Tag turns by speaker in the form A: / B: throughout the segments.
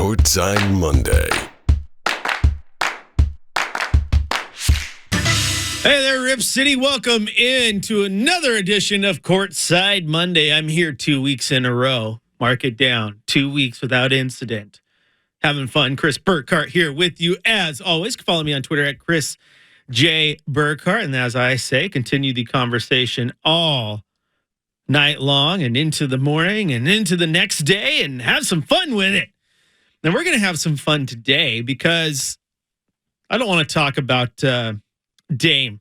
A: Courtside Monday.
B: Hey there, Rip City. Welcome in to another edition of Courtside Monday. I'm here 2 weeks in a row. Mark it down. 2 weeks without incident. Having fun. Chris Burkhart here with you as always. Follow me on Twitter at Chris J. Burkhart. And as I say, continue the conversation all night long and into the morning and into the next day and have some fun with it. Now, we're going to have some fun today because I don't want to talk about Dame,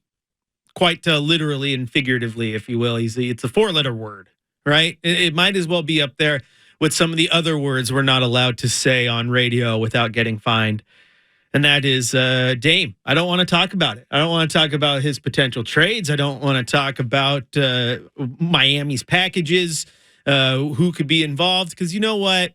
B: quite literally and figuratively, if you will. It's a four-letter word, right? It might as well be up there with some of the other words we're not allowed to say on radio without getting fined, and that is Dame. I don't want to talk about it. I don't want to talk about his potential trades. I don't want to talk about Miami's packages, who could be involved, because you know what?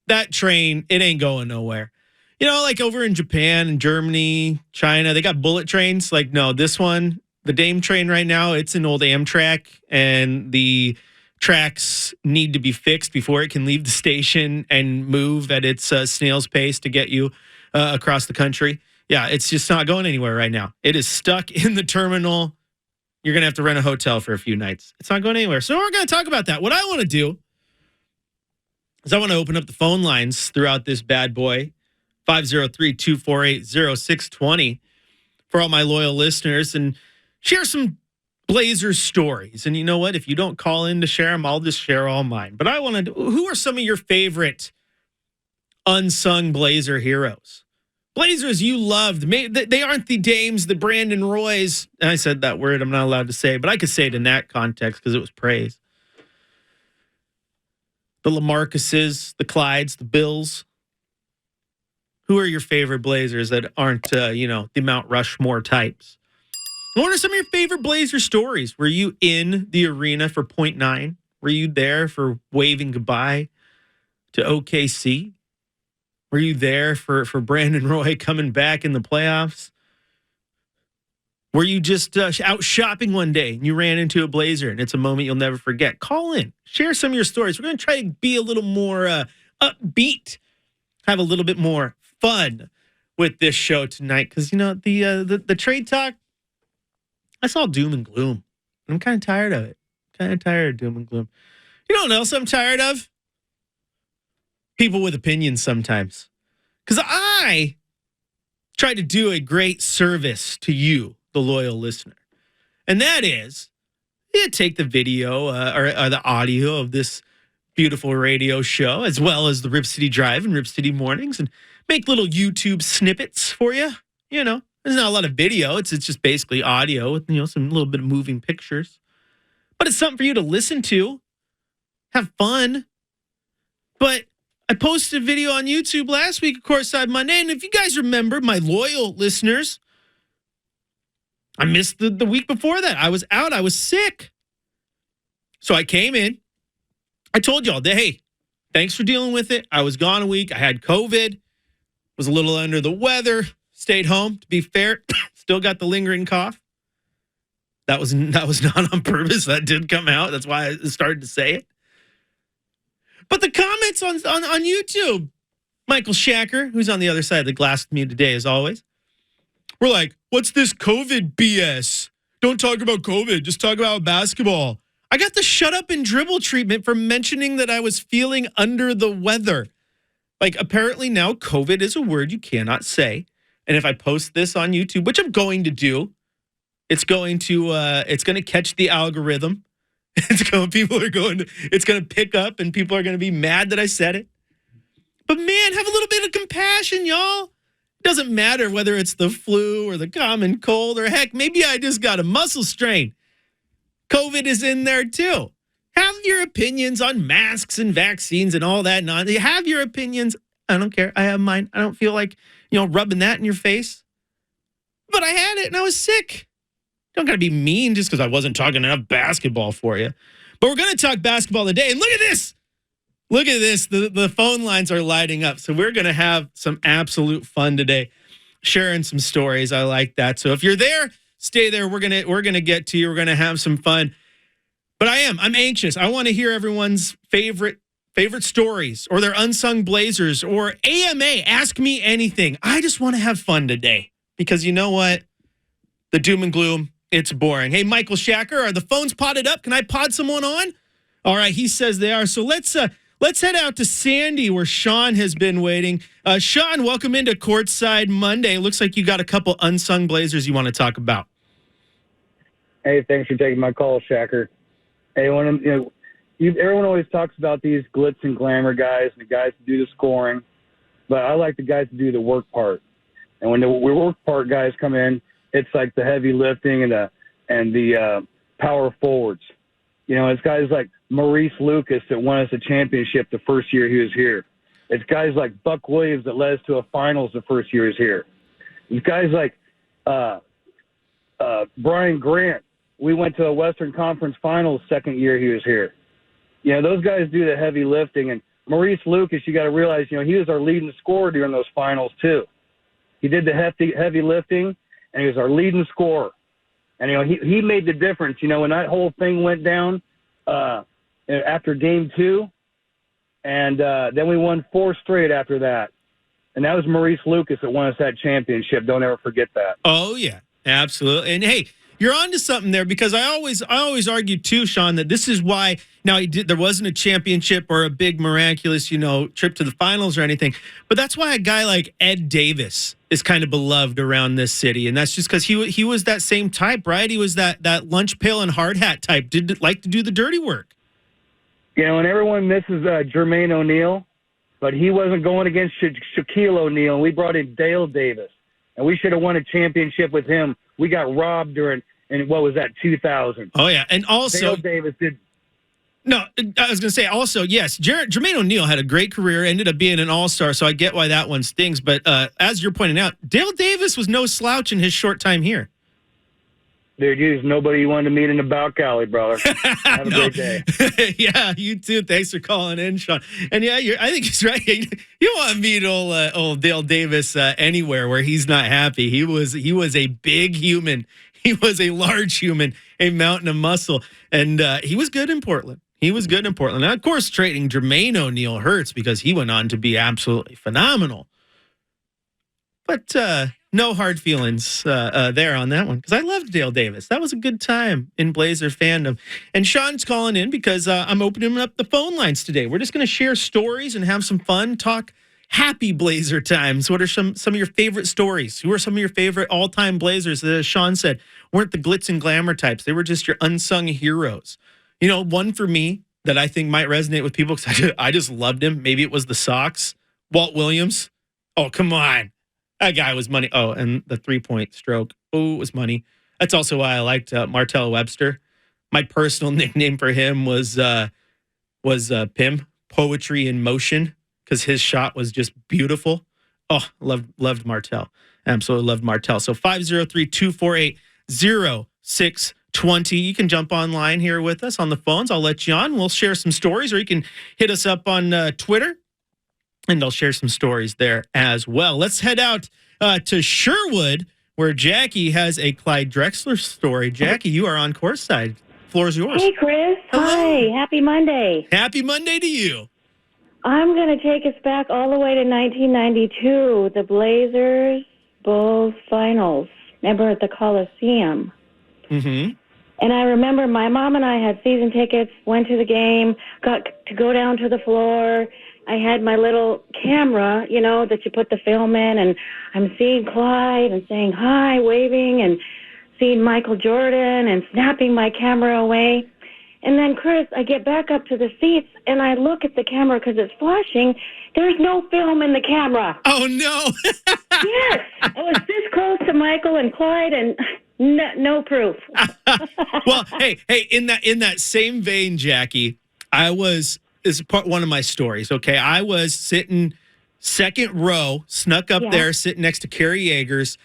B: That train, it ain't going nowhere. You know, like over in Japan and Germany, China, they got bullet trains. Like, no, this one, the Dame train right now, it's an old Amtrak, and the tracks need to be fixed before it can leave the station and move at its snail's pace to get you across the country. Yeah, it's just not going anywhere right now. It is stuck in the terminal. You're going to have to rent a hotel for a few nights. It's not going anywhere. So we're going to talk about that. What I want to do is I want to open up the phone lines throughout this bad boy. 503-248-0620 for all my loyal listeners, and share some Blazers stories. And you know what? If you don't call in to share them, I'll just share all mine. But I want to, who are some of your favorite unsung Blazer heroes? Blazers you loved. They aren't the Dames, the Brandon Roys. And I said that word I'm not allowed to say, but I could say it in that context because it was praise. The LaMarcuses, the Clydes, the Bills. Who are your favorite Blazers that aren't, the Mount Rushmore types? What are some of your favorite Blazer stories? Were you in the arena for .9? Were you there for waving goodbye to OKC? Were you there for Brandon Roy coming back in the playoffs? Were you just out shopping one day and you ran into a Blazer and it's a moment you'll never forget? Call in. Share some of your stories. We're going to try to be a little more upbeat, have a little bit more fun with this show tonight, because the trade talk, that's all doom and gloom. I'm kind of tired of it. Kind of tired of doom and gloom. You know what else I'm tired of? People with opinions sometimes. Because I try to do a great service to you, the loyal listener. And that is, take the video or the audio of this beautiful radio show, as well as the Rip City Drive and Rip City Mornings, and make little YouTube snippets for you. You know, there's not a lot of video. It's just basically audio with, some little bit of moving pictures. But it's something for you to listen to, have fun. But I posted a video on YouTube last week, of Courtside Monday, and if you guys remember, my loyal listeners, I missed the week before that. I was out. I was sick. So I came in. I told y'all, hey, thanks for dealing with it. I was gone a week. I had COVID. Was a little under the weather. Stayed home, to be fair. Still got the lingering cough. That was not on purpose. That did come out. That's why I started to say it. But the comments on YouTube, Michael Shacker, who's on the other side of the glass with me today, as always, we're like, what's this COVID BS? Don't talk about COVID. Just talk about basketball. I got the shut up and dribble treatment for mentioning that I was feeling under the weather. Like, apparently now COVID is a word you cannot say. And if I post this on YouTube, which I'm going to do, it's going to catch the algorithm. It's going to pick up, and people are going to be mad that I said it. But man, have a little bit of compassion, y'all. It doesn't matter whether it's the flu or the common cold, or heck, maybe I just got a muscle strain. COVID is in there too. Have your opinions on masks and vaccines and all that. Have your opinions. I don't care. I have mine. I don't feel like, rubbing that in your face. But I had it and I was sick. Don't got to be mean just because I wasn't talking enough basketball for you. But we're going to talk basketball today. And look at this. Look at this. The phone lines are lighting up. So we're going to have some absolute fun today, sharing some stories. I like that. So if you're there, stay there. We're gonna get to you. We're gonna have some fun. But I'm anxious. I want to hear everyone's favorite favorite stories, or their unsung Blazers, or AMA, Ask Me Anything. I just want to have fun today because you know what? The doom and gloom, it's boring. Hey, Michael Shacker, are the phones potted up? Can I pod someone on? All right, he says they are. So let's head out to Sandy where Sean has been waiting. Sean, welcome into Courtside Monday. Looks like you got a couple unsung Blazers you want to talk about.
A: Hey, thanks for taking my call, Shacker. Hey, everyone always talks about these glitz and glamour guys and the guys who do the scoring, but I like the guys who do the work part. And when the work part guys come in, it's like the heavy lifting and the power forwards. You know, it's guys like Maurice Lucas that won us a championship the first year he was here. It's guys like Buck Williams that led us to a finals the first year he was here. It's guys like Brian Grant. We went to a Western Conference Finals second year he was here. You know, those guys do the heavy lifting. And Maurice Lucas, you got to realize, you know, he was our leading scorer during those finals too. He did the heavy lifting, and he was our leading scorer. And, you know, he made the difference. You know, when that whole thing went down after Game 2, and then we won 4 straight after that. And that was Maurice Lucas that won us that championship. Don't ever forget that.
B: Oh, yeah, absolutely. And, hey, you're on to something there because I always argue, too, Sean, that this is why now there wasn't a championship or a big miraculous, you know, trip to the finals or anything. But that's why a guy like Ed Davis is kind of beloved around this city. And that's just because he was that same type, right? He was that lunch pail and hard hat type, did like to do the dirty work.
A: You know, and everyone misses Jermaine O'Neal, but he wasn't going against Shaquille O'Neal. We brought in Dale Davis, and we should have won a championship with him. We got robbed in what was that, 2000? Oh,
B: yeah. And also,
A: Dale Davis did.
B: No, I was going to say also, yes, Jermaine O'Neal had a great career, ended up being an all-star, so I get why that one stings. But as you're pointing out, Dale Davis was no slouch in his short time here.
A: Dude, there's nobody you wanted to meet in the back alley, brother. Have a great day.
B: Yeah, you too. Thanks for calling in, Sean. And yeah, I think he's right. You don't want to meet old Dale Davis anywhere where he's not happy. He was a big human. He was a large human, a mountain of muscle, and he was good in Portland. Now, of course, trading Jermaine O'Neal hurts because he went on to be absolutely phenomenal. But no hard feelings there on that one because I loved Dale Davis. That was a good time in Blazer fandom. And Sean's calling in because I'm opening up the phone lines today. We're just going to share stories and have some fun, talk happy Blazer times. What are some of your favorite stories? Who are some of your favorite all-time Blazers that, as Sean said, weren't the glitz and glamour types? They were just your unsung heroes. You know, one for me that I think might resonate with people because I just loved him. Maybe it was the Sox. Walt Williams. Oh, come on. That guy was money. Oh, and the three-point stroke. Oh, it was money. That's also why I liked Martell Webster. My personal nickname for him was Pim, Poetry in Motion, because his shot was just beautiful. Oh, loved Martell. Absolutely loved Martell. So 503-248-0620. You can jump online here with us on the phones. I'll let you on. We'll share some stories, or you can hit us up on Twitter, and I'll share some stories there as well. Let's head out to Sherwood, where Jackie has a Clyde Drexler story. Jackie, you are on Courtside. Floor is yours.
C: Hey, Chris.
B: Hello.
C: Hi. Happy Monday.
B: Happy Monday to you.
C: I'm going to take us back all the way to 1992, the Blazers Bulls finals. Remember at the Coliseum?
B: Mm-hmm.
C: And I remember my mom and I had season tickets, went to the game, got to go down to the floor. I had my little camera, you know, that you put the film in, and I'm seeing Clyde and saying hi, waving, and seeing Michael Jordan and snapping my camera away. And then, Chris, I get back up to the seats, and I look at the camera because it's flashing. There's no film in the camera.
B: Oh, no.
C: Yes. I was this close to Michael and Clyde, and no proof.
B: Well, hey, in that same vein, Jackie, this is one of my stories, okay? I was sitting second row, snuck up there, sitting next to Kerry Yeagers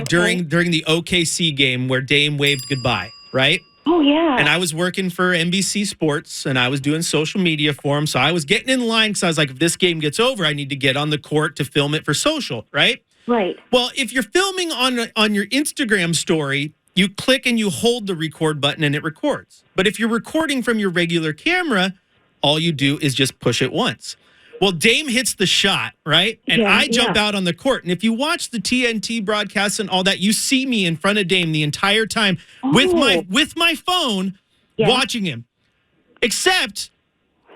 B: during the OKC game where Dame waved goodbye, right?
C: Oh, yeah.
B: And I was working for NBC Sports, and I was doing social media for him. So I was getting in line because I was like, if this game gets over, I need to get on the court to film it for social, right?
C: Right.
B: Well, if you're filming on your Instagram story, you click and you hold the record button and it records. But if you're recording from your regular camera, all you do is just push it once. Well, Dame hits the shot, right? And I jump out on the court. And if you watch the TNT broadcasts and all that, you see me in front of Dame the entire time with my phone watching him. Except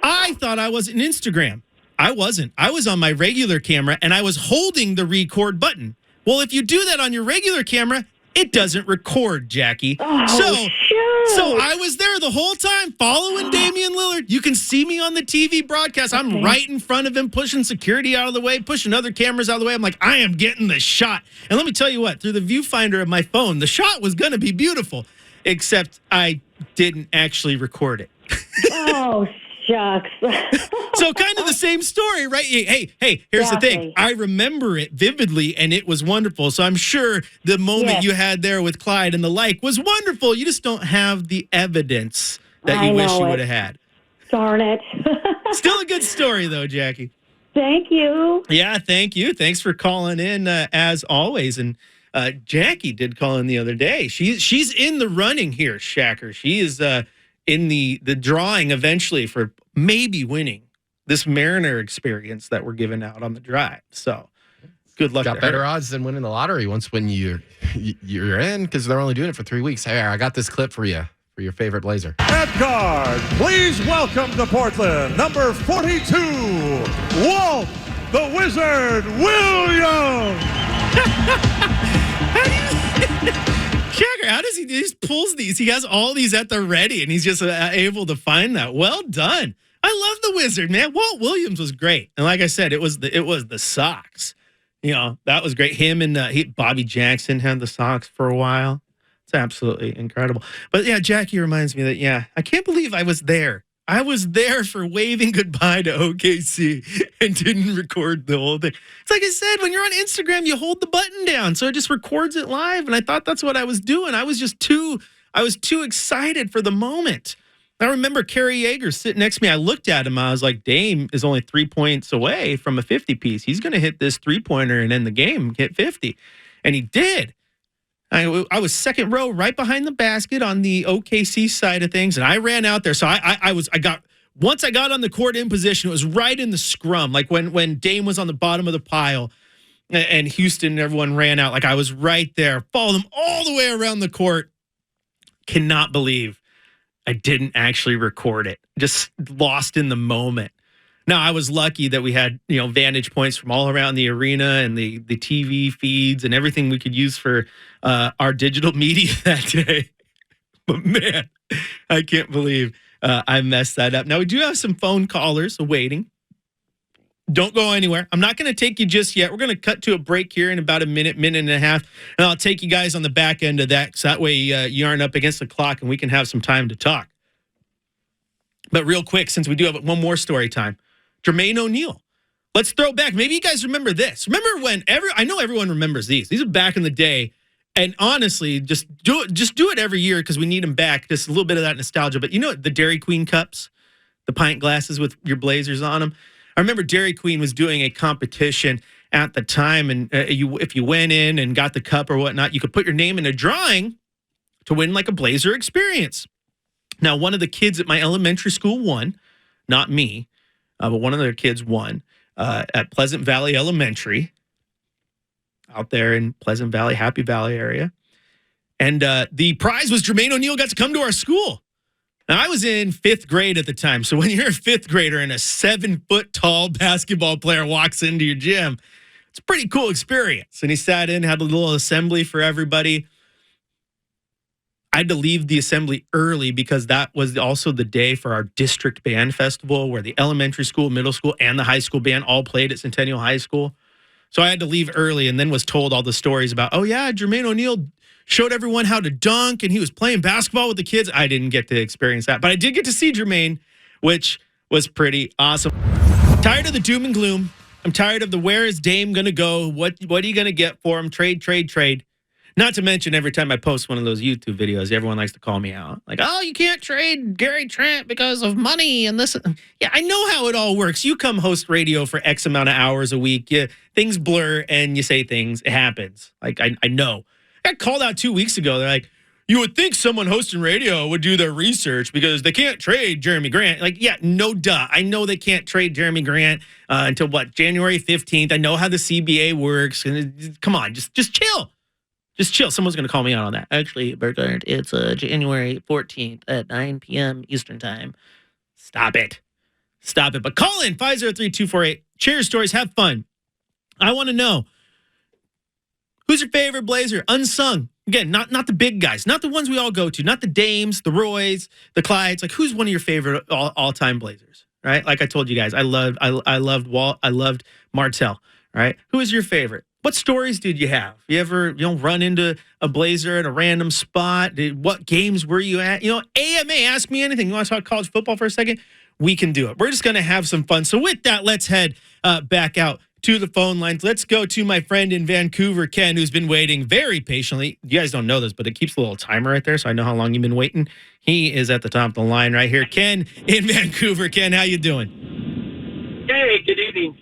B: I thought I was in Instagram. I wasn't. I was on my regular camera, and I was holding the record button. Well, if you do that on your regular camera, it doesn't record, Jackie. So I was there the whole time following Damian Lillard. You can see me on the TV broadcast. I'm right in front of him, pushing security out of the way, pushing other cameras out of the way. I'm like, I am getting the shot. And let me tell you what, through the viewfinder of my phone, the shot was going to be beautiful, except I didn't actually record it.
C: Oh, shucks.
B: So kind of the same story, right? Hey, here's the thing. I remember it vividly, and it was wonderful. So I'm sure the moment you had there with Clyde and the like was wonderful. You just don't have the evidence that you wish you would have had.
C: Darn it.
B: Still a good story, though, Jackie.
C: Thank you.
B: Yeah, thank you. Thanks for calling in, as always. And Jackie did call in the other day. She's in the running here, Shacker. She is in the drawing eventually for maybe winning this Mariner experience that we're giving out on the drive. So good luck.
D: Got better odds than winning the lottery once when you're in, because they're only doing it for 3 weeks. Hey, I got this clip for you for your favorite Blazer.
E: At guard, please welcome to Portland, number 42, Walt the Wizard Williams.
B: Jagger, how does he just pulls these? He has all these at the ready, and he's just able to find that. Well done. I love the Wizard, man. Walt Williams was great, and like I said, it was the socks. You know, that was great. Him and Bobby Jackson had the socks for a while. It's absolutely incredible. But yeah, Jackie reminds me that I can't believe I was there. I was there for waving goodbye to OKC and didn't record the whole thing. It's like I said, when you're on Instagram, you hold the button down, so it just records it live. And I thought that's what I was doing. I was too excited for the moment. I remember Kerry Yeager sitting next to me. I looked at him. I was like, Dame is only 3 points away from a 50-piece. He's going to hit this three-pointer and end the game, hit 50. And he did. I was second row right behind the basket on the OKC side of things, and I ran out there. So once I got on the court in position, it was right in the scrum, like when Dame was on the bottom of the pile and Houston and everyone ran out. Like I was right there, followed them all the way around the court. Cannot believe I didn't actually record it. Just lost in the moment. Now, I was lucky that we had, vantage points from all around the arena and the TV feeds and everything we could use for our digital media that day. But man, I can't believe I messed that up. Now, we do have some phone callers awaiting. Don't go anywhere. I'm not going to take you just yet. We're going to cut to a break here in about a minute and a half. And I'll take you guys on the back end of that, so that way you aren't up against the clock and we can have some time to talk. But real quick, since we do have one more story time, Jermaine O'Neal. Let's throw back. Maybe you guys remember this. Remember when I know everyone remembers these. These are back in the day. And honestly, just do it every year because we need them back. Just a little bit of that nostalgia. But the Dairy Queen cups, the pint glasses with your Blazers on them. I remember Dairy Queen was doing a competition at the time. And if you went in and got the cup or whatnot, you could put your name in a drawing to win like a Blazer experience. Now, one of the kids at my elementary school won, not me. But one of their kids won at Pleasant Valley Elementary out there in Pleasant Valley, Happy Valley area. And the prize was Jermaine O'Neal got to come to our school. Now, I was in 5th grade at the time. So when you're a 5th grader and a 7-foot-tall basketball player walks into your gym, it's a pretty cool experience. And he sat in, had a little assembly for everybody. I had to leave the assembly early because that was also the day for our district band festival where the elementary school, middle school, and the high school band all played at Centennial High School. So I had to leave early and then was told all the stories about, Jermaine O'Neal showed everyone how to dunk and he was playing basketball with the kids. I didn't get to experience that, but I did get to see Jermaine, which was pretty awesome. Tired of the doom and gloom. I'm tired of the where is Dame going to go? What are you going to get for him? Trade. Not to mention, every time I post one of those YouTube videos, everyone likes to call me out. Like, you can't trade Gary Trent because of money and this. Yeah, I know how it all works. You come host radio for X amount of hours a week. Things blur and you say things. It happens. Like, I know. I got called out 2 weeks ago. They're like, you would think someone hosting radio would do their research because they can't trade Jeremy Grant. Like, yeah, no duh. I know they can't trade Jeremy Grant until January 15th. I know how the CBA works. And come on, just chill. Just chill. Someone's going to call me out on that. Actually, Burkhardt, it's January 14th at 9 p.m. Eastern Time. Stop it. Stop it. But call in 503-248. Share your stories. Have fun. I want to know, who's your favorite Blazer? Unsung. Again, not the big guys, not the ones we all go to, not the Dames, the Roys, the Clydes. Like, who's one of your favorite all-time Blazers? Right? Like I told you guys, I loved Walt. I loved Martell. Right? Who is your favorite? What stories did you have? You ever run into a Blazer at a random spot? What games were you at? AMA, ask me anything. You want to talk college football for a second? We can do it. We're just going to have some fun. So with that, let's head back out to the phone lines. Let's go to my friend in Vancouver, Ken, who's been waiting very patiently. You guys don't know this, but it keeps a little timer right there, so I know how long you've been waiting. He is at the top of the line right here. Ken in Vancouver. Ken, how you doing?
F: Hey, good evening.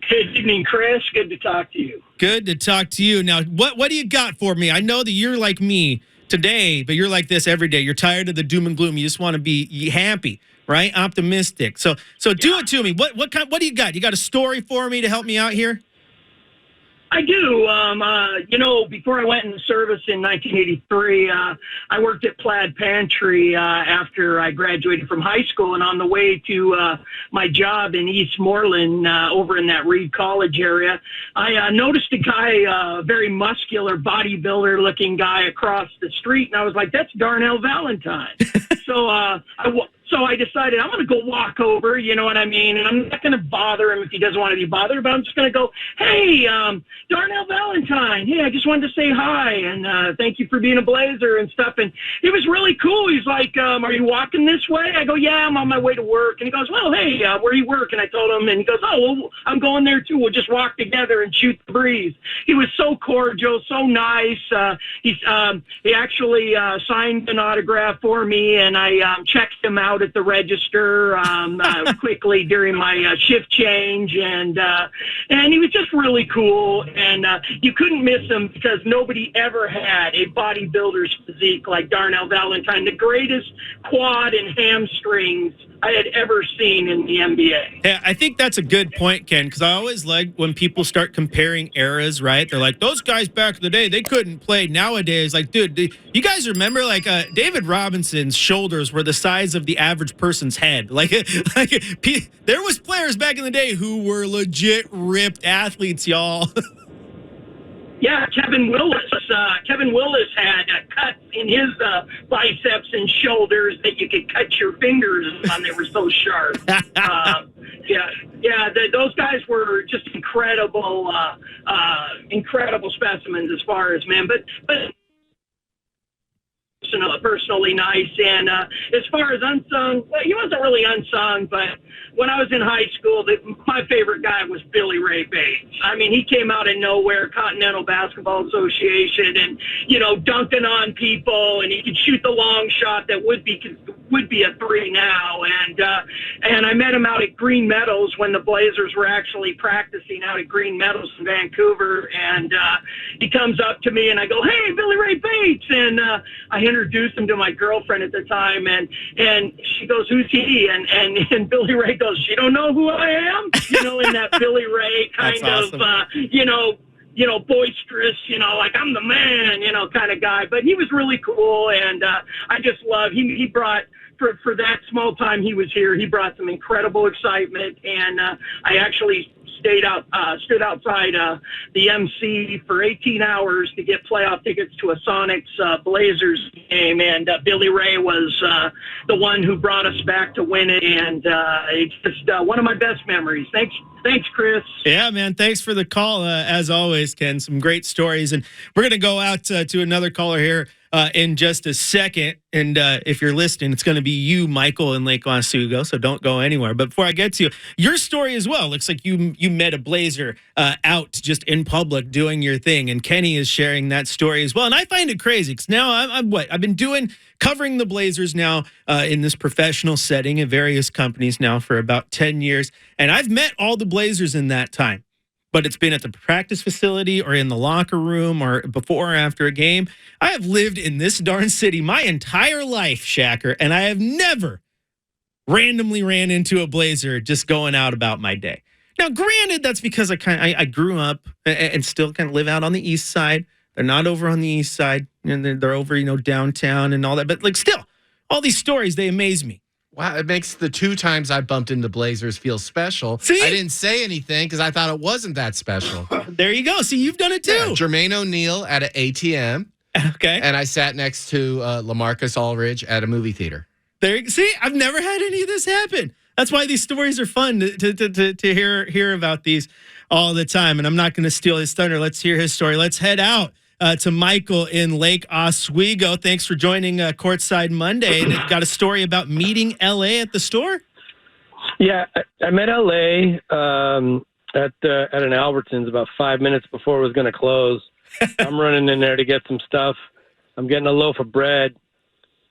F: Good evening, Chris. Good to talk to you.
B: Good to talk to you. Now, what do you got for me? I know that you're like me today, but you're like this every day. You're tired of the doom and gloom. You just want to be happy, right? Optimistic. So do it to me. What do you got? You got a story for me to help me out here?
F: I do. Before I went into service in 1983, I worked at Plaid Pantry after I graduated from high school, and on the way to my job in East Moreland, over in that Reed College area, I noticed a guy, very muscular, bodybuilder-looking guy across the street, and I was like, "That's Darnell Valentine." So I decided I'm going to go walk over, you know what I mean? And I'm not going to bother him if he doesn't want to be bothered, but I'm just going to go, "Hey, Darnell Valentine, hey, I just wanted to say hi, and thank you for being a Blazer and stuff." And it was really cool. He's like, "Are you walking this way?" I go, "Yeah, I'm on my way to work." And he goes, "Well, hey, where you work?" And I told him, and he goes, "Oh, well, I'm going there too. We'll just walk together and shoot the breeze." He was so cordial, so nice. He actually signed an autograph for me, and I checked him out at the register quickly during my shift change, and he was just really cool, and you couldn't miss him because nobody ever had a bodybuilder's physique like Darnell Valentine, the greatest quad and hamstrings I had ever seen in the NBA.
B: Yeah, I think that's a good point, Ken, because I always like when people start comparing eras, right? They're like, those guys back in the day, they couldn't play. Nowadays, like, dude, you guys remember, like, David Robinson's shoulders were the size of the average person's head. Like there was players back in the day who were legit ripped athletes, y'all.
F: Yeah, Kevin Willis. Kevin Willis had cuts in his biceps and shoulders that you could cut your fingers on. They were so sharp. Those guys were just incredible specimens as far as but personally nice. And as far as unsung, well, he wasn't really unsung, but when I was in high school, my favorite guy was Billy Ray Bates. I mean, he came out of nowhere, Continental Basketball Association, and, dunking on people, and he could shoot the long shot that would be a three now. And I met him out at Green Meadows when the Blazers were actually practicing out at Green Meadows in Vancouver. And he comes up to me, and I go, "Hey, Billy Ray Bates." And I introduced him to my girlfriend at the time, and she goes, "Who's he?" And Billy Ray goes, "You don't know who I am?" In that Billy Ray kind
B: awesome.
F: of, boisterous, like I'm the man, kind of guy. But he was really cool, and I just love. He brought. For that small time he was here, he brought some incredible excitement, and I actually stood outside the MC for 18 hours to get playoff tickets to a Sonics Blazers game, and Billy Ray was the one who brought us back to win it, and it's just one of my best memories. Thanks, Chris.
B: Yeah, man. Thanks for the call. As always, Ken, some great stories. And we're going to go out to another caller here in just a second. And if you're listening, it's going to be you, Michael, in Lake Oswego. So don't go anywhere. But before I get to you, your story as well. Looks like you met a Blazer out just in public doing your thing. And Kenny is sharing that story as well. And I find it crazy because now I've been covering the Blazers now in this professional setting at various companies now for about 10 years. And I've met all the Blazers in that time. but it's been at the practice facility or in the locker room or before or after a game. I have lived in this darn city my entire life, Shacker, and I have never randomly ran into a Blazer just going out about my day. Now, granted, that's because I grew up and still kind of live out on the east side. They're not over on the east side, and they're over, downtown and all that. But still, all these stories, they amaze me.
D: Wow, it makes the 2 times I bumped into Blazers feel special.
B: See?
D: I didn't say anything because I thought it wasn't that special.
B: There you go. See, you've done it too.
D: Yeah, Jermaine O'Neal at an ATM.
B: Okay.
D: And I sat next to LaMarcus Aldridge at a movie theater.
B: See, I've never had any of this happen. That's why these stories are fun to hear about these all the time. And I'm not going to steal his thunder. Let's hear his story. Let's head out to Michael in Lake Oswego. Thanks for joining Courtside Monday. And got a story about meeting LA at the store?
G: Yeah, I met LA at an Albertsons about 5 minutes before it was going to close. I'm running in there to get some stuff. I'm getting a loaf of bread,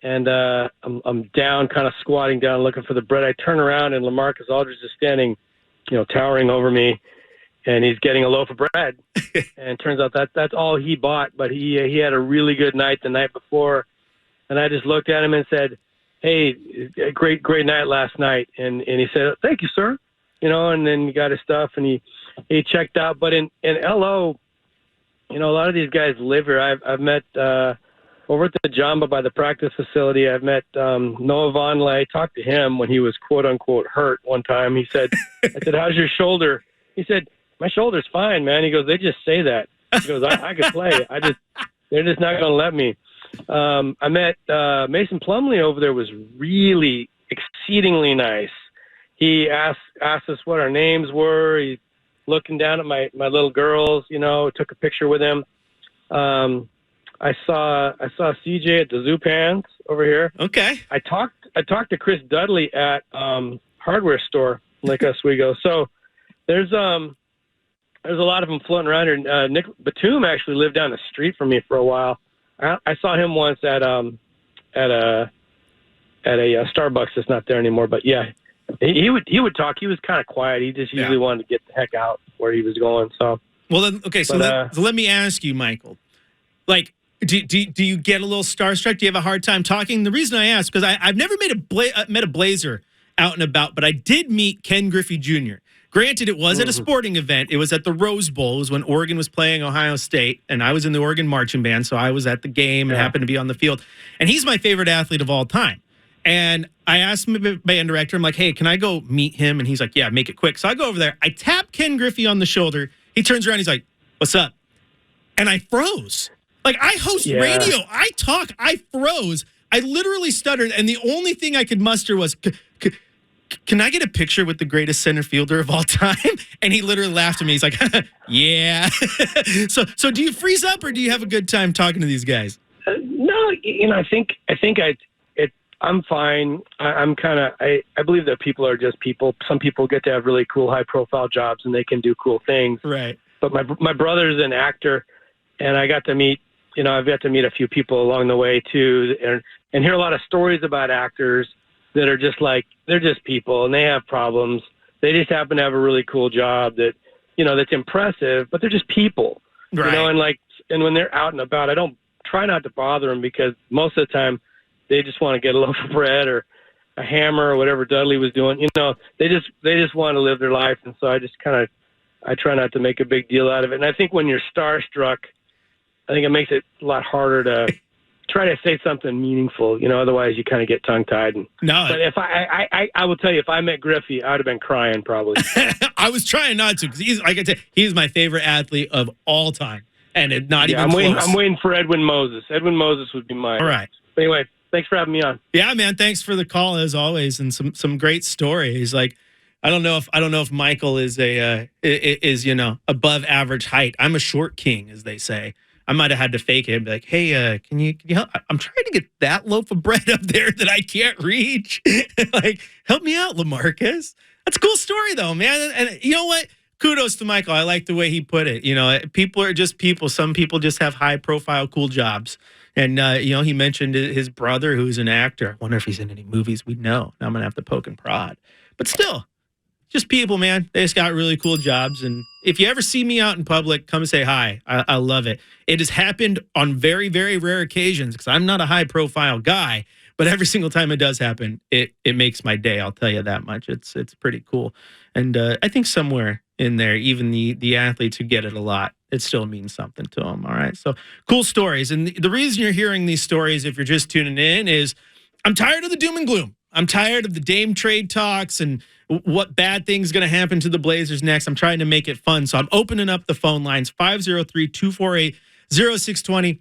G: and I'm down, kind of squatting down, looking for the bread. I turn around, and LaMarcus Aldridge is standing, towering over me. And he's getting a loaf of bread, and it turns out that's all he bought. But he had a really good night the night before, and I just looked at him and said, "Hey, great night last night." And he said, "Thank you, sir." And then he got his stuff and he checked out. But in LO, a lot of these guys live here. I've met over at the Jamba by the practice facility. I've met Noah Vonleh. Talked to him when he was quote unquote hurt one time. He said, "I said, how's your shoulder?" He said, "My shoulder's fine, man." He goes, "They just say that." He goes, I could play. They're just not going to let me. I met Mason Plumlee over there. Was really exceedingly nice. He asked us what our names were. He's looking down at my little girls, took a picture with him. I saw CJ at the Zoo Pans over here.
B: Okay.
G: I talked to Chris Dudley at hardware store Lake Oswego. So there's a lot of them floating around here. Nick Batum actually lived down the street from me for a while. I saw him once at a Starbucks that's not there anymore. But yeah, he would talk. He was kind of quiet. He just usually wanted to get the heck out where he was going. So
B: well, then okay. So let me ask you, Michael. Do you get a little starstruck? Do you have a hard time talking? The reason I ask because I've never met a Blazer out and about, but I did meet Ken Griffey Jr. Granted, it was at a sporting event. It was at the Rose Bowl. It was when Oregon was playing Ohio State, and I was in the Oregon marching band, so I was at the game and happened to be on the field. And he's my favorite athlete of all time. And I asked my band director, I'm like, "Hey, can I go meet him?" And he's like, "Yeah, make it quick." So I go over there. I tap Ken Griffey on the shoulder. He turns around. He's like, "What's up?" And I froze. I host radio. I talk. I froze. I literally stuttered. And the only thing I could muster was, "Can I get a picture with the greatest center fielder of all time?" And he literally laughed at me. He's like, "Yeah." So do you freeze up or do you have a good time talking to these guys?
G: No, I think I'm fine. I believe that people are just people. Some people get to have really cool, high profile jobs and they can do cool things.
B: Right.
G: But my brother's an actor, and I've got to meet a few people along the way too, and hear a lot of stories about actors that are just they're just people and they have problems. They just happen to have a really cool job that's impressive, but they're just people,
B: right.
G: And when they're out and about, I don't try not to bother them because most of the time they just want to get a loaf of bread or a hammer or whatever Dudley was doing. They just want to live their life. And so I try not to make a big deal out of it. And I think when you're starstruck, I think it makes it a lot harder to try to say something meaningful, otherwise you kind of get tongue-tied. But if I will tell you, if I met Griffey, I would have been crying probably.
B: I was trying not to because he's my favorite athlete of all time. And not even close. I'm
G: waiting for Edwin Moses. Edwin Moses would be mine.
B: All right.
G: But anyway, thanks for having me on.
B: Yeah, man. Thanks for the call as always, and some great stories. I don't know if Michael is above average height. I'm a short king, as they say. I might have had to fake it and be like, "Hey, can you help? I'm trying to get that loaf of bread up there that I can't reach. Help me out, LaMarcus." That's a cool story, though, man. And you know what? Kudos to Michael. I like the way he put it. People are just people. Some people just have high-profile, cool jobs. And, he mentioned his brother, who's an actor. I wonder if he's in any movies. We know. Now I'm going to have to poke and prod. But still, just people, man. They just got really cool jobs. And if you ever see me out in public, come say hi. I love it. It has happened on very, very rare occasions because I'm not a high profile guy, but every single time it does happen, it makes my day. I'll tell you that much. It's pretty cool. And I think somewhere in there, even the athletes who get it a lot, it still means something to them. All right. So cool stories. And the reason you're hearing these stories, if you're just tuning in, is I'm tired of the doom and gloom. I'm tired of the Dame trade talks and what bad thing's going to happen to the Blazers next. I'm trying to make it fun. So I'm opening up the phone lines, 503-248-0620,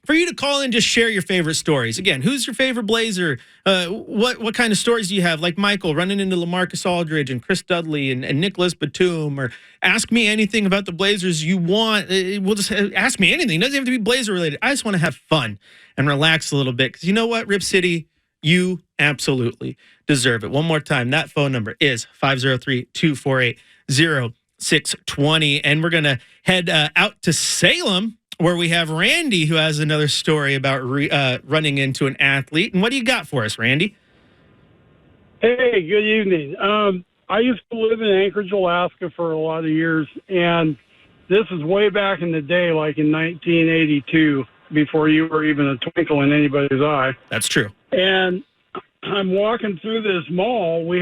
B: for you to call in, just share your favorite stories. Again, who's your favorite Blazer? What kind of stories do you have? Like Michael running into LaMarcus Aldridge and Chris Dudley and Nicholas Batum, or ask me anything about the Blazers you want. We'll just ask me anything. It doesn't have to be Blazer related. I just want to have fun and relax a little bit because you know what, Rip City, you absolutely deserve it. One more time, that phone number is 503-248-0620. And we're going to head out to Salem, where we have Randy, who has another story about running into an athlete. And what do you got for us, Randy?
H: Hey, good evening. I used to live in Anchorage, Alaska for a lot of years, and this is way back in the day, like in 1982, before you were even a twinkle in anybody's eye.
B: That's true.
H: And I'm walking through this mall.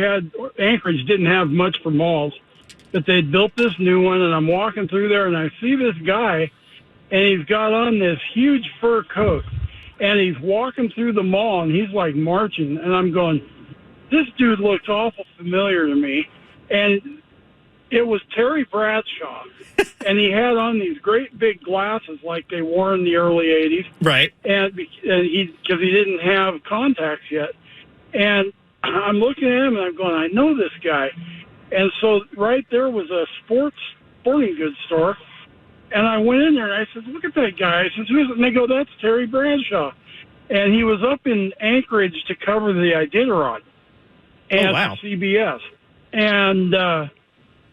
H: Anchorage didn't have much for malls, but they'd built this new one, and I'm walking through there, and I see this guy, and he's got on this huge fur coat, and he's walking through the mall, and he's like marching, and I'm going, this dude looks awful familiar to me. And it was Terry Bradshaw, and he had on these great big glasses like they wore in the early 80s.
B: Right.
H: And because he didn't have contacts yet. And I'm looking at him, and I'm going, I know this guy. And so right there was a sporting goods store. And I went in there, and I said, look at that guy. I said, who's it? And they go, that's Terry Bradshaw. And he was up in Anchorage to cover the Iditarod and CBS. And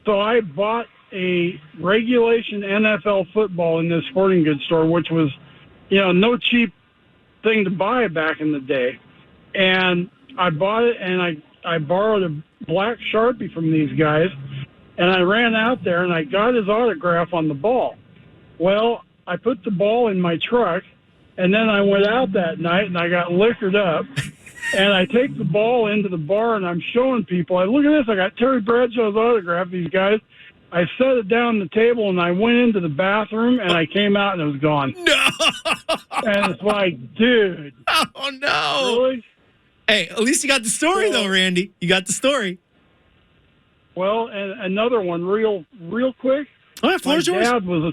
H: so I bought a regulation NFL football in this sporting goods store, which was, no cheap thing to buy back in the day. And I bought it, and I borrowed a black Sharpie from these guys, and I ran out there, and I got his autograph on the ball. Well, I put the ball in my truck, and then I went out that night, and I got liquored up, and I take the ball into the bar, and I'm showing people, look at this, I got Terry Bradshaw's autograph, these guys. I set it down on the table, and I went into the bathroom, and I came out, and it was gone.
B: No!
H: And it's like, dude.
B: Oh, no.
H: Really?
B: Hey, at least you got the story, though, Randy. You got the story.
H: Well, and another one, real quick.
B: Oh, yeah, floor's yours.
H: My dad was a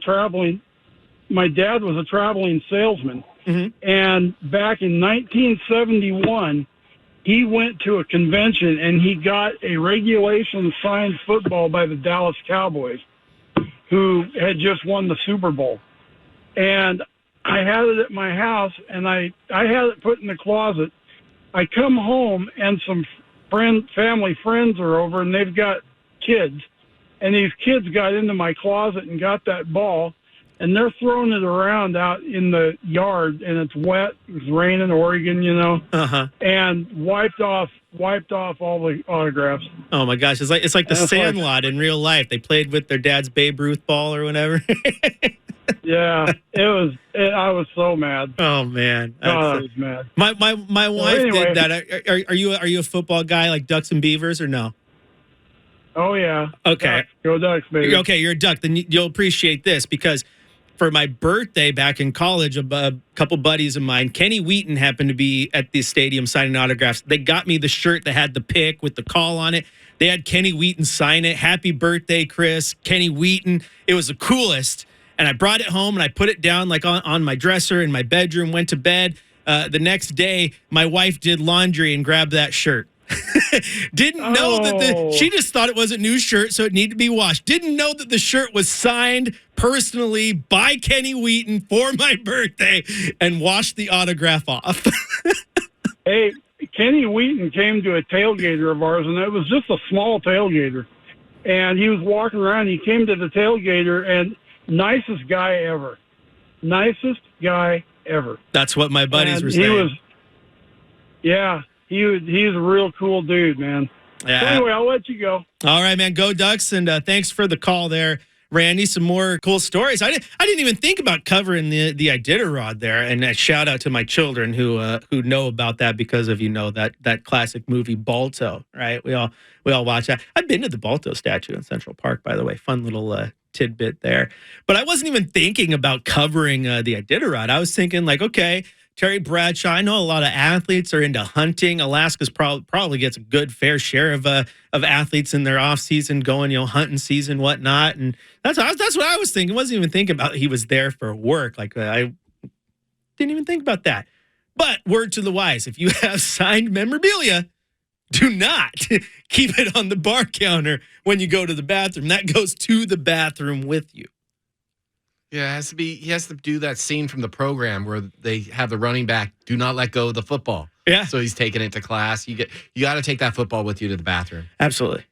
H: traveling salesman,
B: mm-hmm.
H: and back in 1971, he went to a convention and he got a regulation signed football by the Dallas Cowboys, who had just won the Super Bowl. And I had it at my house, and I had it put in the closet. I come home, and some family friends are over, and they've got kids. And these kids got into my closet and got that ball, and they're throwing it around out in the yard, and it's wet. It's raining, Oregon,
B: Uh-huh.
H: And wiped off all the autographs.
B: Oh my gosh, it's like the Sandlot in real life. They played with their dad's Babe Ruth ball or whatever.
H: Yeah, I was so mad.
B: Oh man,
H: I was mad.
B: My wife did that. Are you a football guy like Ducks and Beavers or no?
H: Oh yeah.
B: Okay.
H: Ducks. Go Ducks, baby.
B: Okay, you're a Duck. Then you'll appreciate this because for my birthday back in college, a couple buddies of mine, Kenny Wheaton happened to be at the stadium signing autographs. They got me the shirt that had the pick with the call on it. They had Kenny Wheaton sign it. Happy birthday, Chris. Kenny Wheaton. It was the coolest. And I brought it home and I put it down like on my dresser in my bedroom, went to bed. The next day, my wife did laundry and grabbed that shirt. Didn't know that she just thought it was a new shirt, so it needed to be washed. Didn't know that the shirt was signed personally by Kenny Wheaton for my birthday and washed the autograph off.
H: Hey, Kenny Wheaton came to a tailgater of ours, and it was just a small tailgater. And he was walking around. He came to the tailgater, and nicest guy ever. Nicest guy ever.
B: That's what my buddies were saying.
H: He's a real cool dude, man.
B: Yeah.
H: So anyway, I'll let you go.
B: All right, man. Go Ducks, and thanks for the call there, Randy, some more cool stories. I didn't even think about covering the Iditarod there. And a shout out to my children who know about that because of that classic movie Balto. Right? We all watch that. I've been to the Balto statue in Central Park, by the way. Fun little tidbit there. But I wasn't even thinking about covering the Iditarod. I was thinking like, okay, Terry Bradshaw. I know a lot of athletes are into hunting. Alaska's probably gets a good fair share of athletes in their off season going, hunting season, whatnot. And that's what I was thinking. I wasn't even thinking about he was there for work. Like I didn't even think about that. But word to the wise: if you have signed memorabilia, do not keep it on the bar counter when you go to the bathroom. That goes to the bathroom with you.
D: Yeah, he has to do that scene from the program where they have the running back do not let go of the football.
B: Yeah.
D: So he's taking it to class. You got to take that football with you to the bathroom.
B: Absolutely.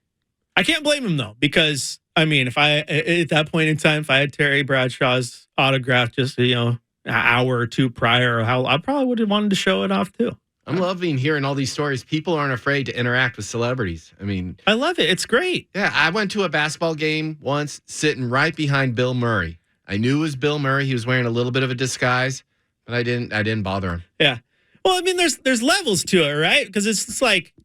B: I can't blame him though, because I mean, if I at that point in time, if I had Terry Bradshaw's autograph just an hour or two prior, I probably would have wanted to show it off too.
D: I'm loving hearing all these stories. People aren't afraid to interact with celebrities. I mean,
B: I love it. It's great.
D: Yeah, I went to a basketball game once, sitting right behind Bill Murray. I knew it was Bill Murray. He was wearing a little bit of a disguise, but I didn't bother him.
B: Yeah. Well, I mean, there's levels to it, right? Because it's like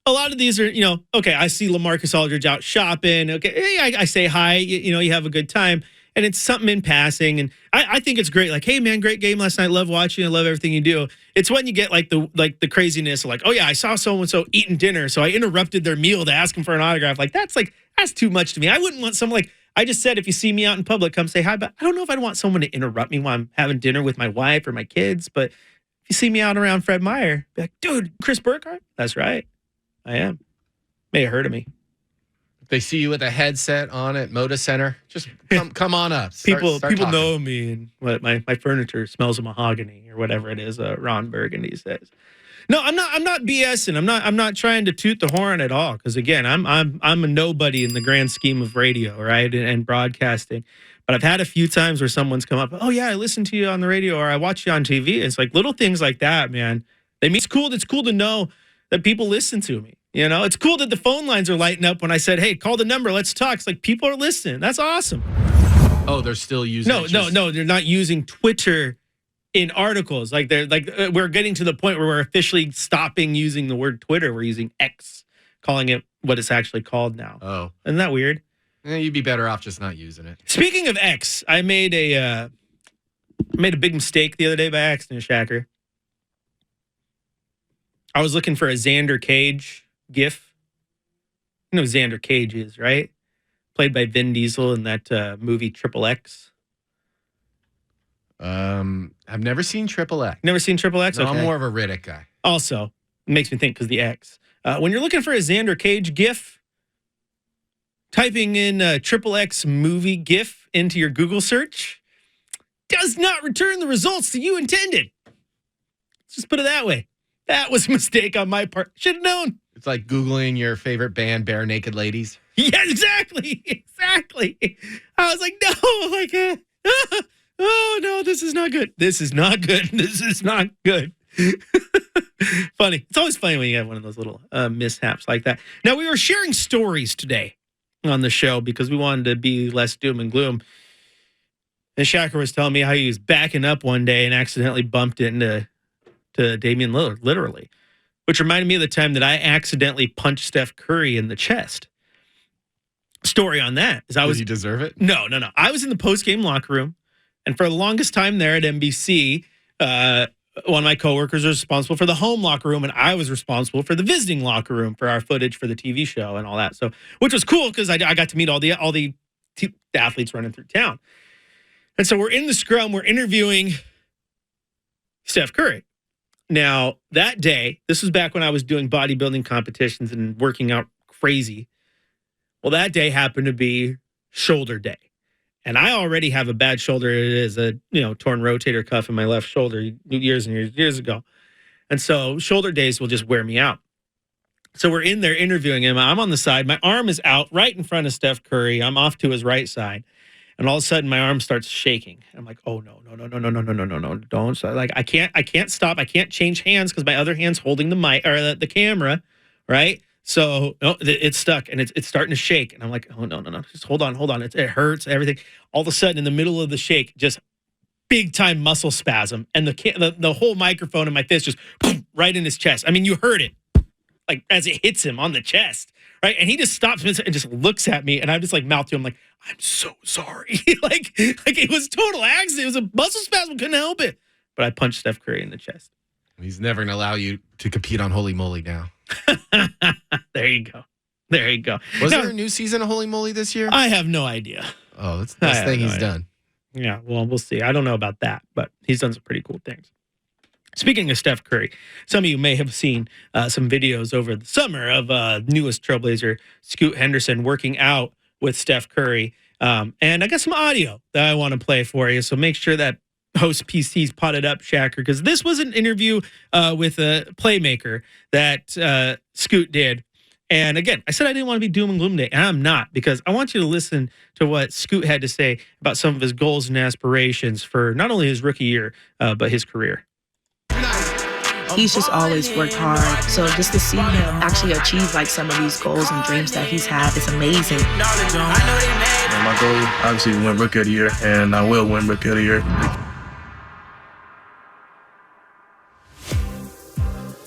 B: a lot of these are, okay, I see LaMarcus Aldridge out shopping. Okay, hey, I say hi. You have a good time, and it's something in passing. And I think it's great. Like, hey, man, great game last night. Love watching. I love everything you do. It's when you get like the craziness of like, oh yeah, I saw so and so eating dinner, so I interrupted their meal to ask them for an autograph. That's too much to me. I wouldn't want someone like. I just said, if you see me out in public, come say hi. But I don't know if I'd want someone to interrupt me while I'm having dinner with my wife or my kids. But if you see me out around Fred Meyer, be like, dude, Chris Burkhardt? That's right. I am. May have heard of me.
D: If they see you with a headset on at Moda Center, just come on up.
B: People
D: talking.
B: know me, and what my furniture smells of mahogany or whatever it is. Ron Burgundy says. No, I'm not BSing. I'm not trying to toot the horn at all. Because again, I'm a nobody in the grand scheme of radio, right, and broadcasting. But I've had a few times where someone's come up, oh yeah, I listen to you on the radio or I watch you on TV. It's like little things like that, man. It's cool. It's cool to know that people listen to me. It's cool that the phone lines are lighting up when I said, hey, call the number, let's talk. It's like people are listening. That's awesome.
D: Oh, they're still using
B: No, they're not using Twitter in articles. Like we're getting to the point where we're officially stopping using the word Twitter. We're using X, calling it what it's actually called now.
D: Oh.
B: Isn't that weird?
D: You'd be better off just not using it.
B: Speaking of X, I made a big mistake the other day by accident, Shacker. I was looking for a Xander Cage gif. You know who Xander Cage is, right? Played by Vin Diesel in that movie Triple X.
D: I've never seen Triple X.
B: Never seen Triple X?
D: No,
B: Okay.
D: I'm more of a Riddick guy.
B: Also, it makes me think because the X. When you're looking for a Xander Cage gif, typing in Triple X movie gif into your Google search does not return the results that you intended. Let's just put it that way. That was a mistake on my part. Should have known.
D: It's like Googling your favorite band, Bare Naked Ladies.
B: Yeah, exactly. I was like, no, oh no, this is not good. This is not good. This is not good. Funny. It's always funny when you have one of those little mishaps like that. Now, we were sharing stories today on the show because we wanted to be less doom and gloom. And Shacker was telling me how he was backing up one day and accidentally bumped into Damian Lillard, literally. Which reminded me of the time that I accidentally punched Steph Curry in the chest. Story on that is
D: Did he deserve it?
B: No. I was in the post-game locker room. And for the longest time there at NBC, one of my coworkers was responsible for the home locker room, and I was responsible for the visiting locker room for our footage for the TV show and all that. So, which was cool because I got to meet all the athletes running through town. And so we're in the scrum, we're interviewing Steph Curry. Now, that day, this was back when I was doing bodybuilding competitions and working out crazy. Well, that day happened to be shoulder day. And I already have a bad shoulder. It is a torn rotator cuff in my left shoulder years and years ago. And so shoulder days will just wear me out. So we're in there interviewing him. I'm on the side. My arm is out right in front of Steph Curry. I'm off to his right side. And all of a sudden my arm starts shaking. I'm like, oh no, don't. So I can't stop. I can't change hands because my other hand's holding the mic or the camera, right? So it's stuck and it's starting to shake. And I'm like, oh, no. Just hold on. It hurts, everything. All of a sudden, in the middle of the shake, just big time muscle spasm. And the whole microphone in my fist just boom, right in his chest. I mean, you heard it like as it hits him on the chest. Right. And he just stops and just looks at me. And I'm just like mouth to him like, I'm so sorry. like it was total accident. It was a muscle spasm. Couldn't help it. But I punched Steph Curry in the chest.
D: He's never going to allow you to compete on Holy Moly now.
B: There you go.
D: Was there a new season of Holy Moly this year?
B: I have no idea.
D: Oh, that's the best thing he's done.
B: Yeah, well, we'll see. I don't know about that, but he's done some pretty cool things. Speaking of Steph Curry, some of you may have seen some videos over the summer of newest Trailblazer Scoot Henderson working out with Steph Curry. And I got some audio that I want to play for you, so make sure that host PC's potted up, Shacker, because this was an interview with a playmaker that Scoot did. And again, I said I didn't want to be doom and gloom today, and I'm not, because I want you to listen to what Scoot had to say about some of his goals and aspirations for not only his rookie year, but his career.
I: He's just always worked hard. So just to see him actually achieve like some of these goals and dreams that he's had is amazing.
J: My goal, obviously, to win Rookie of the Year, and I will win Rookie of the Year.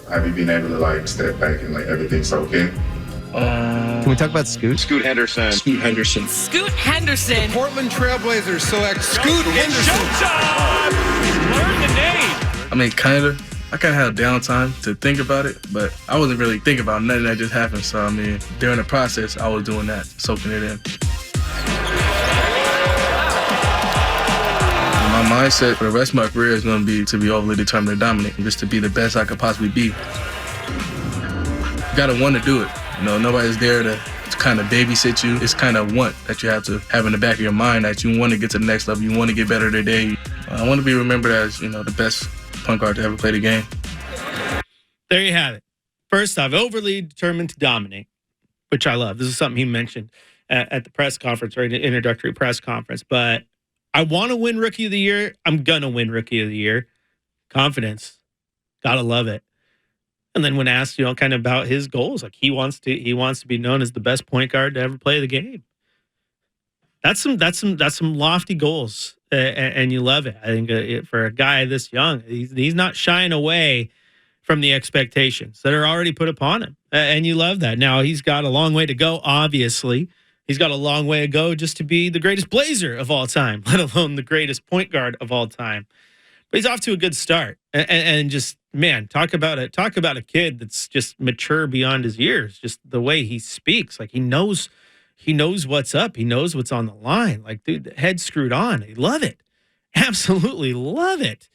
K: Have you been able to like step back and like everything soak in?
D: Can we talk about Scoot?
K: Scoot Henderson.
L: Scoot Henderson.
M: The Portland Trailblazers select Scoot Henderson.
L: Learn the name.
J: I mean, I kind of had downtime to think about it, but I wasn't really thinking about nothing that just happened. So, I mean, during the process, I was doing that, soaking it in. My mindset for the rest of my career is going to be overly determined to dominate, just to be the best I could possibly be. You got to want to do it. You know, nobody's there to kind of babysit you. It's kind of want that you have to have in the back of your mind that you want to get to the next level. You want to get better today. I want to be remembered as, you know, the best point guard to ever play the game.
B: There you have it. First off, overly determined to dominate, which I love. This is something he mentioned at the press conference, right? The introductory press conference. But I want to win Rookie of the Year. I'm going to win Rookie of the Year. Confidence. Gotta love it. And then when asked, you know, kind of about his goals, like he wants to be known as the best point guard to ever play the game. That's some lofty goals, and you love it. I think for a guy this young, he's not shying away from the expectations that are already put upon him, and you love that. Now he's got a long way to go. Obviously, he's got a long way to go just to be the greatest Blazer of all time, let alone the greatest point guard of all time. But he's off to a good start, and just, man, talk about a kid that's just mature beyond his years. Just the way he speaks, like he knows what's up. He knows what's on the line. Like, dude, the head's screwed on. I love it. Absolutely love it.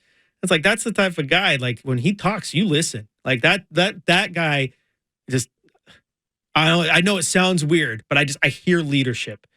B: It's like, that's the type of guy, like when he talks, you listen. Like that guy just, I know it sounds weird, but I hear leadership.